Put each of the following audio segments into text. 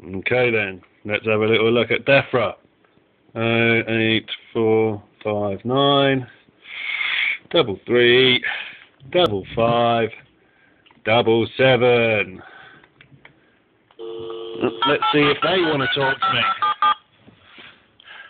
Okay then, let's have a little look at DEFRA. 8459 33 55 77. Let's see if they want to talk to me.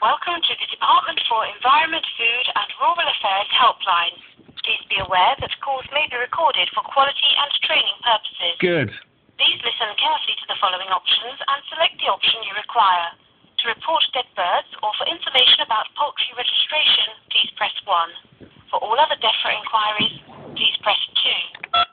Welcome to the Department for Environment, Food and Rural Affairs helpline. Please be aware that calls may be recorded for quality and training purposes. Good. Please listen carefully to the following options and select the option you require. To report dead birds or for information about poultry registration, please press 1. For all other DEFRA inquiries, please press 2.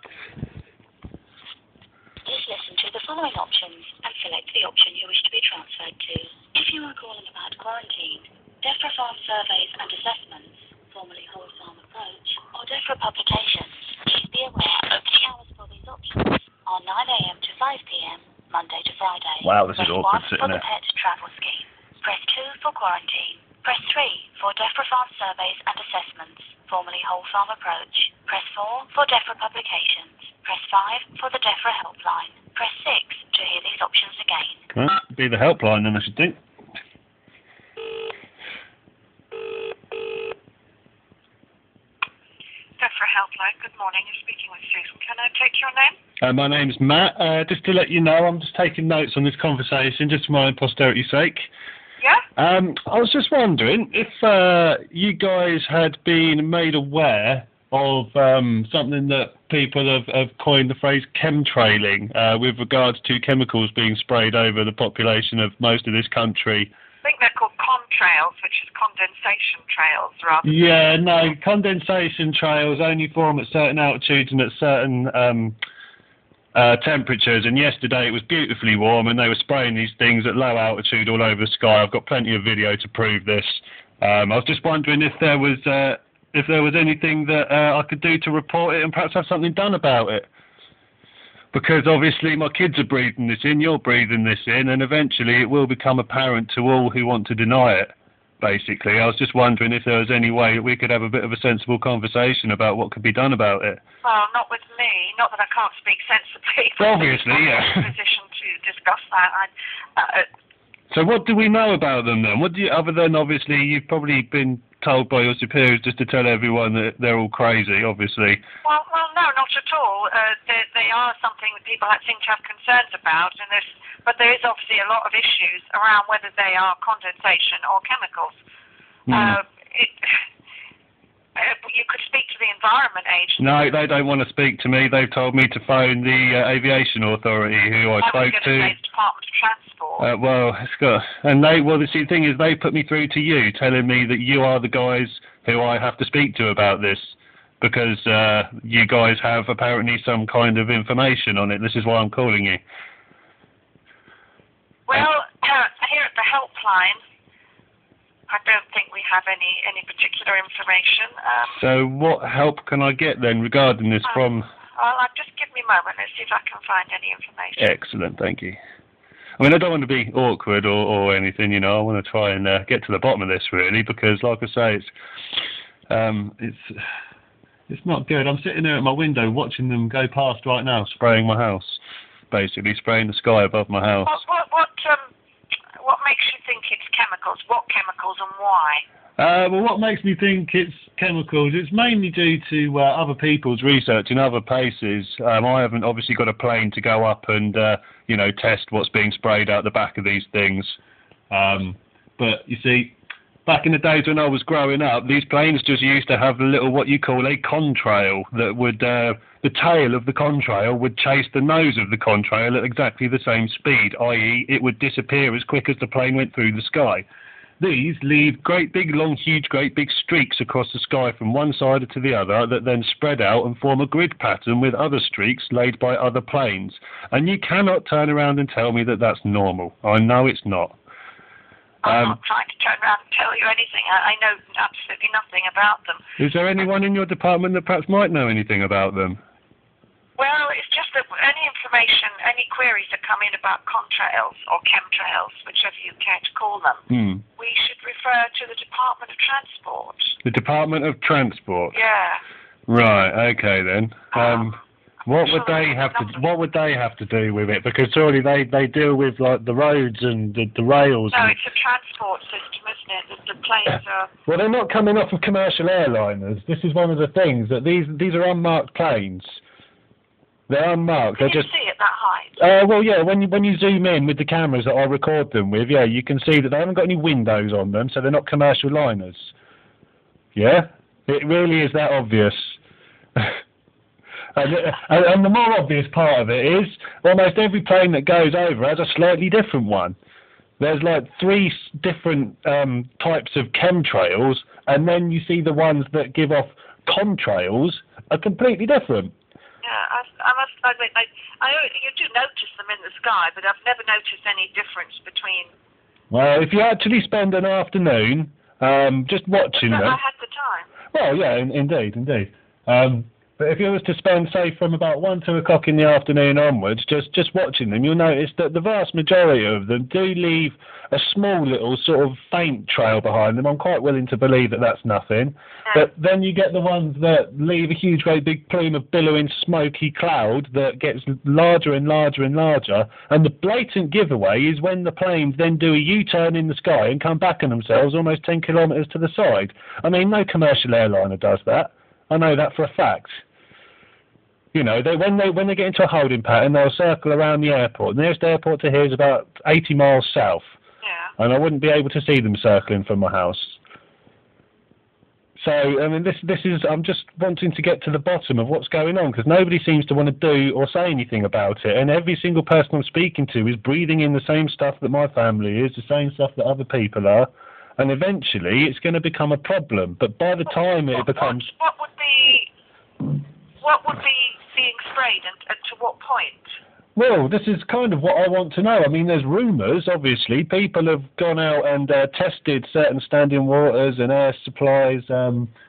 Please listen to the following options and select the option you wish to be transferred to. If you are calling about quarantine, DEFRA farm surveys and assessments, formerly whole farm approach, or DEFRA publications, please be aware opening hours for these options are 9 a.m. to 5 p.m. Monday to Friday. Wow, this is Press awkward 1 sitting for the there. pet travel scheme. Press 2 for quarantine. Press 3 for DEFRA farm surveys and assessments, formerly whole farm approach. Press 4 for DEFRA publications. Press 5 for the DEFRA helpline. Press 6 to hear these options again. Well, be the helpline then, I should think. DEFRA helpline, good morning. You're speaking with Susan. Can I take your name? My name's Matt. Just to let you know, I'm just taking notes on this conversation, just for my own posterity's sake. Yeah? I was just wondering if you guys had been made aware of something that people have coined the phrase chemtrailing with regards to chemicals being sprayed over the population of most of this country. I think they're called CONtrails, which is condensation trails, rather. Yeah, no, condensation trails only form at certain altitudes and at certain temperatures, and yesterday it was beautifully warm and they were spraying these things at low altitude all over the sky. I've got plenty of video to prove this. I was just wondering if there was anything that I could do to report it and perhaps have something done about it. Because obviously my kids are breathing this in, you're breathing this in, and eventually it will become apparent to all who want to deny it, basically. I was just wondering if there was any way that we could have a bit of a sensible conversation about what could be done about it. Well, not with me. Not that I can't speak sensibly. Well, obviously, yeah. I'm in a position to discuss that. So what do we know about them then? What do you, other than obviously you've probably been told by your superiors just to tell everyone that they're all crazy, obviously. Well, no, not at all. They are something that people seem to have concerns about, but there is obviously a lot of issues around whether they are condensation or chemicals. You could speak to the Environment Agency. No, they don't want to speak to me. They've told me to phone the Aviation Authority, who I spoke to. Department of Transport. The thing is, they put me through to you, telling me that you are the guys who I have to speak to about this, because you guys have apparently some kind of information on it. This is why I'm calling you. Well, here at the helpline, I don't think we have any particular information. So what help can I get then regarding this from... Well, just give me a moment and see if I can find any information. Excellent, thank you. I mean, I don't want to be awkward or anything, you know. I want to try and get to the bottom of this, really, because, like I say, it's not good. I'm sitting there at my window watching them go past right now, spraying my house, basically spraying the sky above my house. What makes you think it's chemicals? What chemicals and why? Well, what makes me think it's chemicals? It's mainly due to other people's research in other places. I haven't obviously got a plane to go up and test what's being sprayed out the back of these things. But you see, back in the days when I was growing up, these planes just used to have a little what you call a contrail that would the tail of the contrail would chase the nose of the contrail at exactly the same speed, i.e. it would disappear as quick as the plane went through the sky. These leave great big streaks across the sky from one side to the other that then spread out and form a grid pattern with other streaks laid by other planes. And you cannot turn around and tell me that that's normal. I know it's not. I'm not trying to turn around and tell you anything. I know absolutely nothing about them. Is there anyone in your department that perhaps might know anything about them? Well, it's just that any information, any queries that come in about CONtrails or Chemtrails, whichever you care to call them, we should refer to the Department of Transport. The Department of Transport? Yeah. Right, okay then. What would they have to? What would they have to do with it? Because surely they deal with like the roads and the rails. No, it's a transport system, isn't it? The planes are. Well, they're not coming off of commercial airliners. This is one of the things that these are unmarked planes. They're unmarked. Can they're you see at that height? Well, yeah. When you zoom in with the cameras that I record them with, yeah, you can see that they haven't got any windows on them, so they're not commercial liners. Yeah, it really is that obvious. And the more obvious part of it is almost every plane that goes over has a slightly different one. There's like 3 different types of chemtrails, and then you see the ones that give off CONtrails are completely different. Yeah, I must admit, you do notice them in the sky, but I've never noticed any difference between. Well, if you actually spend an afternoon just watching them. I had the time. Well, yeah, indeed. But if you was to spend, say, from about 1, 2 o'clock in the afternoon onwards, just watching them, you'll notice that the vast majority of them do leave a small little sort of faint trail behind them. I'm quite willing to believe that that's nothing. Yeah. But then you get the ones that leave a huge, great big plume of billowing, smoky cloud that gets larger and larger and larger. And the blatant giveaway is when the planes then do a U-turn in the sky and come back on themselves almost 10 kilometres to the side. I mean, no commercial airliner does that. I know that for a fact. You know, when they get into a holding pattern, they'll circle around the airport. The nearest airport to here is about 80 miles south. Yeah. And I wouldn't be able to see them circling from my house. So, I mean, this is, I'm just wanting to get to the bottom of what's going on, because nobody seems to want to do or say anything about it. And every single person I'm speaking to is breathing in the same stuff that my family is, the same stuff that other people are. And eventually it's going to become a problem. But by the time it becomes... What would be being sprayed and to what point? Well, this is kind of what I want to know. I mean, there's rumours, obviously. People have gone out and tested certain standing waters and air supplies,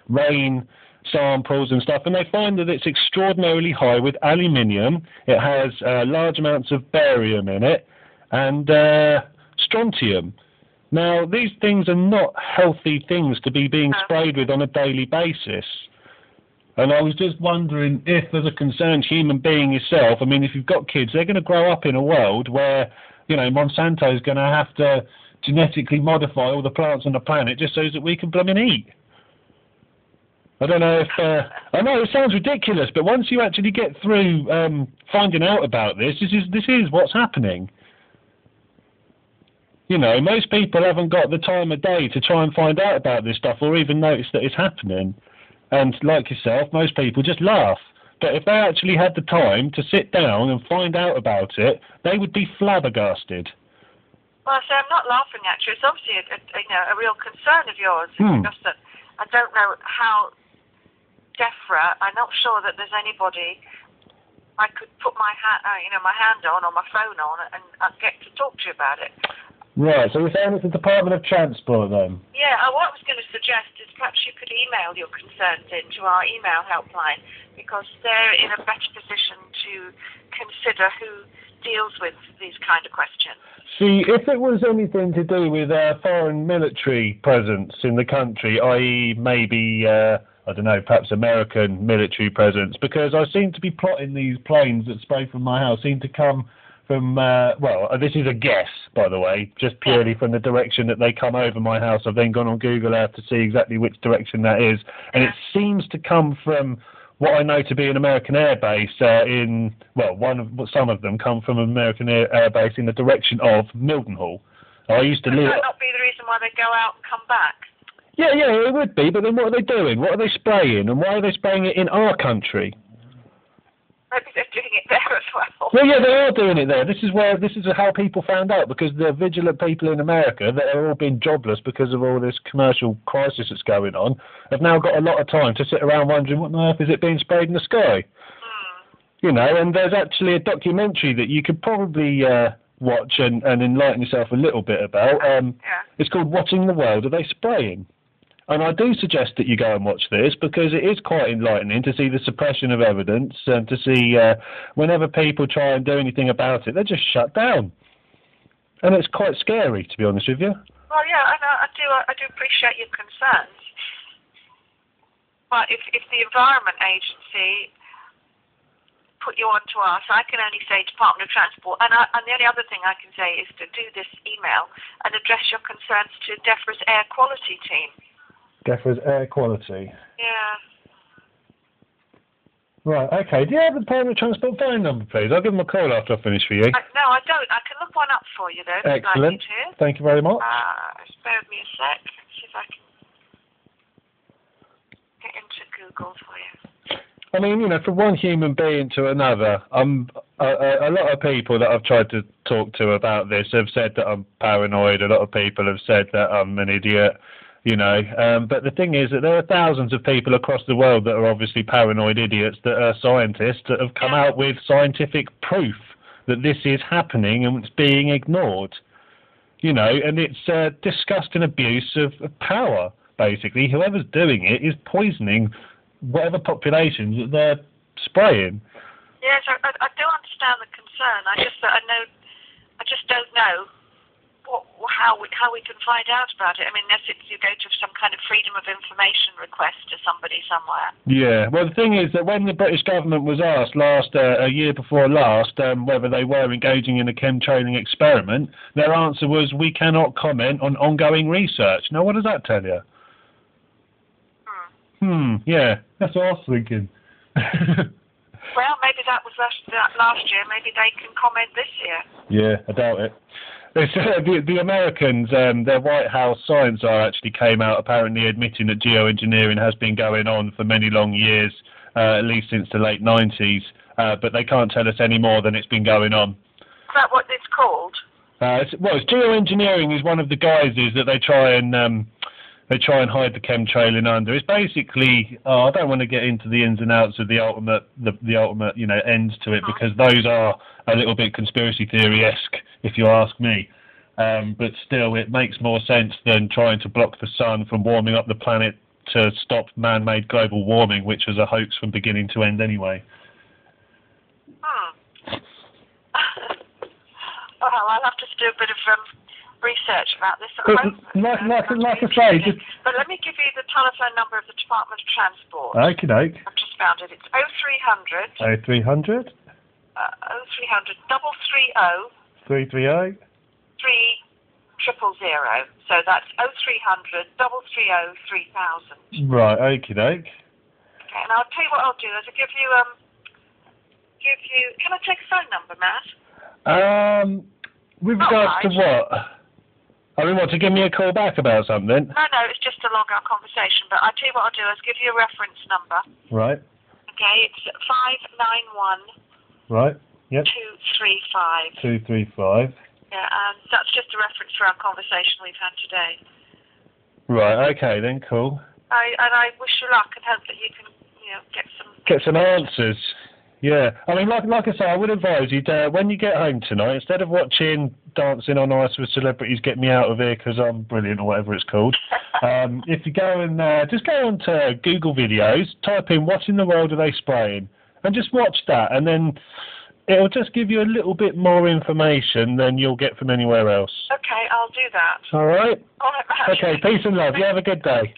rain samples and stuff, and they find that it's extraordinarily high with aluminium. It has large amounts of barium in it and strontium. Now, these things are not healthy things to be being sprayed with on a daily basis. And I was just wondering if, as a concerned human being yourself, I mean, if you've got kids, they're going to grow up in a world where, you know, Monsanto is going to have to genetically modify all the plants on the planet just so that we can blooming eat. I don't know if... I know it sounds ridiculous, but once you actually get through finding out about this is what's happening. You know, most people haven't got the time of day to try and find out about this stuff or even notice that it's happening. And like yourself, most people just laugh. But if they actually had the time to sit down and find out about it, they would be flabbergasted. Well, so I'm not laughing at you. It's obviously a real concern of yours. Just that I don't know how DEFRA. I'm not sure that there's anybody I could put my hand on or my phone on and get to talk to you about it. Right, so you're saying it's the Department of Transport then? Yeah, what I was going to suggest is perhaps you could email your concerns into our email helpline, because they're in a better position to consider who deals with these kind of questions. See, if it was anything to do with foreign military presence in the country, i.e. maybe, I don't know, perhaps American military presence, because I seem to be plotting these planes that spray from my house seem to come from, this is a guess, by the way, just purely from the direction that they come over my house. I've then gone on Google Earth to see exactly which direction that is, and it seems to come from what I know to be an American air base some of them come from an American air base in the direction of Mildenhall. I used to live... Would that not be the reason why they go out and come back? Yeah, it would be, but then what are they doing? What are they spraying, and why are they spraying it in our country? Maybe they're doing it there as well. Well, yeah, they are doing it there. This is how people found out, because the vigilant people in America that are all being jobless because of all this commercial crisis that's going on have now got a lot of time to sit around wondering what on earth is it being sprayed in the sky. You know, and there's actually a documentary that you could probably watch and enlighten yourself a little bit about. It's called Watching the World. Are They Spraying? And I do suggest that you go and watch this, because it is quite enlightening to see the suppression of evidence and to see whenever people try and do anything about it, they're just shut down. And it's quite scary, to be honest with you. Well, yeah, I do appreciate your concerns. But if the Environment Agency put you on to us. I can only say Department of Transport. And the only other thing I can say is to do this email and address your concerns to DEFRA's air quality team. DEFRA's air quality? Yeah. Right, okay. Do you have the Department of Transport phone number, please? I'll give them a call after I finish for you. No, I don't. I can look one up for you, though. Excellent. Thank you very much. Just bear with me a sec. See if I can get into Google for you. I mean, you know, from one human being to another, a lot of people that I've tried to talk to about this have said that I'm paranoid. A lot of people have said that I'm an idiot, you know. But the thing is that there are thousands of people across the world that are obviously paranoid idiots that are scientists that have come out with scientific proof that this is happening and it's being ignored. You know, and it's disgusting abuse of power, basically. Whoever's doing it is poisoning whatever populations that they're spraying. Yes, I do understand the concern. I just don't know how we can find out about it. I mean, unless you go to some kind of freedom of information request to somebody somewhere. Yeah, well, the thing is that when the British government was asked a year before last, whether they were engaging in a chemtrailing experiment, their answer was, we cannot comment on ongoing research. Now, what does that tell you? Yeah, that's what I was thinking. Well, maybe that was last year. Maybe they can comment this year. Yeah, I doubt it. The Americans, their White House Science Czar actually came out apparently admitting that geoengineering has been going on for many long years, at least since the late 90s, but they can't tell us any more than it's been going on. Is that what it's called? Geoengineering is one of the guises that they try and hide the chemtrailing under. It's basically, I don't want to get into the ins and outs of the ultimate, you know, ends to it, because those are a little bit conspiracy theory-esque, if you ask me. But still, it makes more sense than trying to block the sun from warming up the planet to stop man-made global warming, which was a hoax from beginning to end anyway. Well, I'll have to do a bit of research about this. Like I say, but let me give you the telephone number of the Department of Transport. Okie doke. I've just found it. It's 0300. 0300. 0300 330 330. 3000. So that's 0300 330 3000. Right, okie doke. Okay, and I'll tell you what I'll do is I'll give you. Can I take a phone number, Matt? With regards to what? I mean, what, to give me a call back about something? No, it's just to log our conversation. But I'll tell you what I'll do is give you a reference number. Right. Okay, it's 591. Right. Yep. 235. 235. Yeah, that's just a reference for our conversation we've had today. Right. Okay, then. Cool. I wish you luck and hope that you can, you know, get some answers. Yeah, I mean, like I say, I would advise you to, when you get home tonight, instead of watching Dancing on Ice with Celebrities Get Me Out of Here because I'm brilliant or whatever it's called, if you go and just go on to Google videos, type in "what in the world are they spraying," and just watch that, and then it'll just give you a little bit more information than you'll get from anywhere else. Okay, I'll do that. All right. All right, Matt. Okay, peace and love. You have a good day.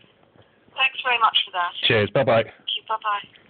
Thanks very much for that. Cheers. Bye bye. Thank you. Bye bye.